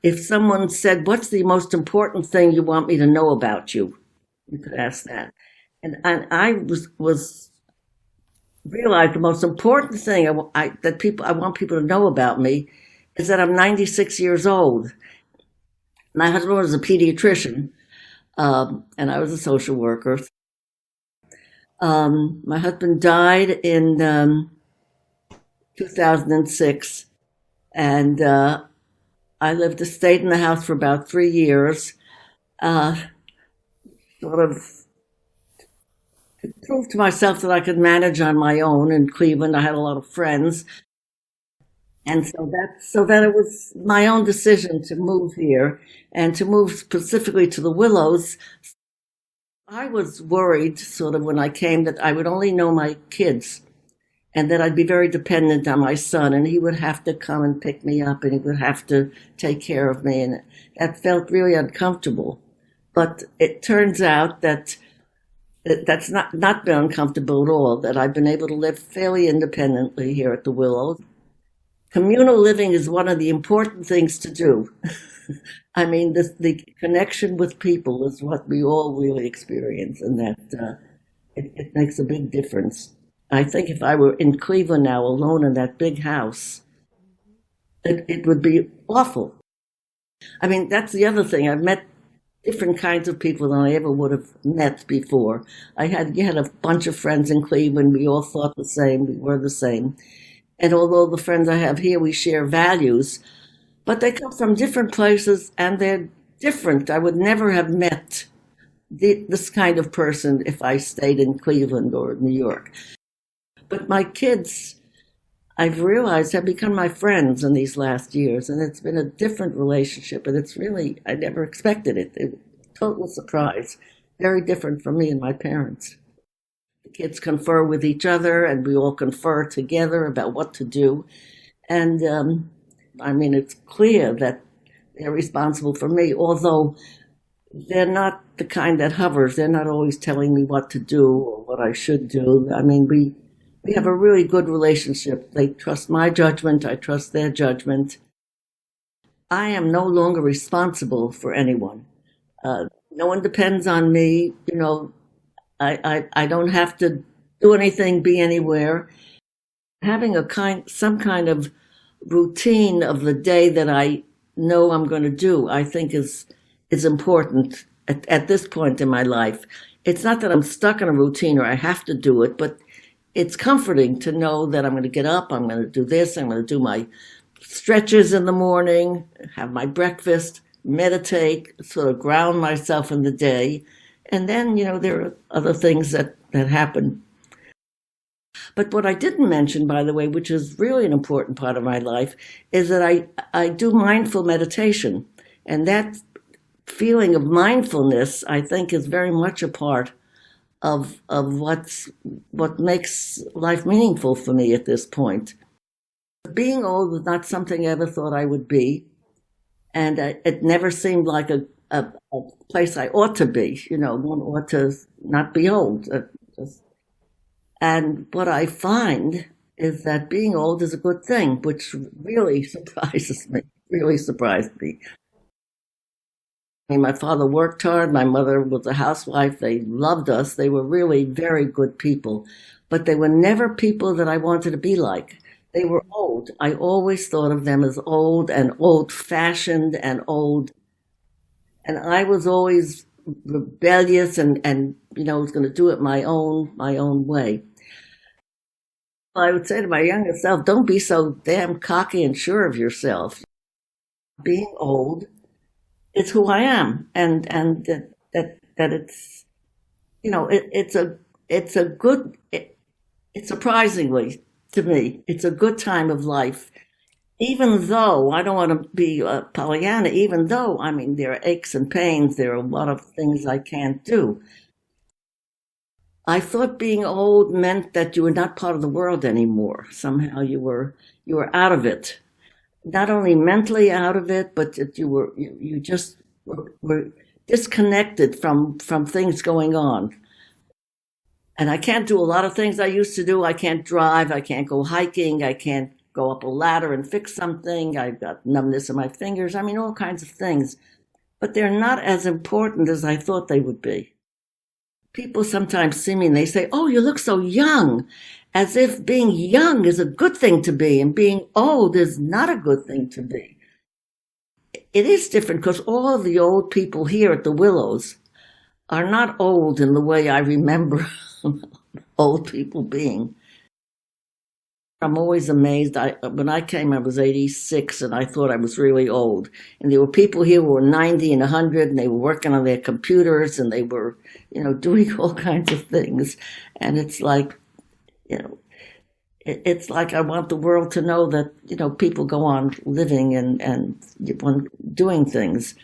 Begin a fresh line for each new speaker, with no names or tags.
if someone said, "What's the most important thing you want me to know about you?" You could ask that. And I was realized the most important thing I want people to know about me is that I'm 96 years old. My husband was a pediatrician, and I was a social worker. My husband died in 2006, and stayed in the house for about 3 years, uh, sort of to prove to myself that I could manage on my own in Cleveland. I had a lot of friends, and so that it was my own decision to move here and to move specifically to the Willows. I was worried, sort of, when I came, that I would only know my kids and that I'd be very dependent on my son, and he would have to come and pick me up, and he would have to take care of me, and that felt really uncomfortable. But it turns out that that's not been uncomfortable at all. That I've been able to live fairly independently here at the Willows. Communal living is one of the important things to do. I mean, the connection with people is what we all really experience, and that it makes a big difference. I think if I were in Cleveland now alone in that big house, it would be awful. I mean, that's the other thing. I've met different kinds of people than I ever would have met before. You had a bunch of friends in Cleveland. We all thought the same. We were the same. And although the friends I have here, we share values, but they come from different places and they're different. I would never have met this kind of person if I stayed in Cleveland or New York. But my kids, I've realized, have become my friends in these last years, and it's been a different relationship, and it's really, I never expected it. It was a total surprise. Very different from me and my parents. The kids confer with each other, and we all confer together about what to do. And I mean, it's clear that they're responsible for me, although they're not the kind that hovers. They're not always telling me what to do or what I should do. I mean, we have a really good relationship. They trust my judgment. I trust their judgment. I am no longer responsible for anyone. No one depends on me. I don't have to do anything, be anywhere. Having some kind of routine of the day that I know I'm going to do, I think is important at this point in my life. It's not that I'm stuck in a routine or I have to do it, but it's comforting to know that I'm going to get up, I'm going to do this, I'm going to do my stretches in the morning, have my breakfast, meditate, sort of ground myself in the day. And then, there are other things that happen. But what I didn't mention, by the way, which is really an important part of my life, is that I do mindful meditation. And that feeling of mindfulness, I think, is very much a part of what makes life meaningful for me at this point. Being old was not something I ever thought I would be, and it never seemed like a place I ought to be. One ought to not be old. And what I find is that being old is a good thing, which really surprises me. Really surprised me. I mean, my father worked hard. My mother was a housewife. They loved us. They were really very good people. But they were never people that I wanted to be like. They were old. I always thought of them as old and old-fashioned and old. And I was always rebellious and was going to do it my own way. I would say to my younger self, don't be so damn cocky and sure of yourself. Being old, it's who I am, and that it's a good. It's surprisingly to me, it's a good time of life. Even though I don't want to be Pollyanna, even though I mean there are aches and pains, there are a lot of things I can't do. I thought being old meant that you were not part of the world anymore. Somehow you were out of it, not only mentally out of it, but that you just were disconnected from things going on. And I can't do a lot of things I used to do. I can't drive. I can't go hiking. I can't go up a ladder and fix something. I've got numbness in my fingers. I mean, all kinds of things. But they're not as important as I thought they would be. People sometimes see me and they say, "Oh, you look so young," as if being young is a good thing to be and being old is not a good thing to be. It is different because all of the old people here at the Willows are not old in the way I remember old people being. I'm always amazed. When I came, I was 86, and I thought I was really old. And there were people here who were 90 and 100, and they were working on their computers, and they were, doing all kinds of things. And it's like, you know, it's like I want the world to know that, people go on living and doing things.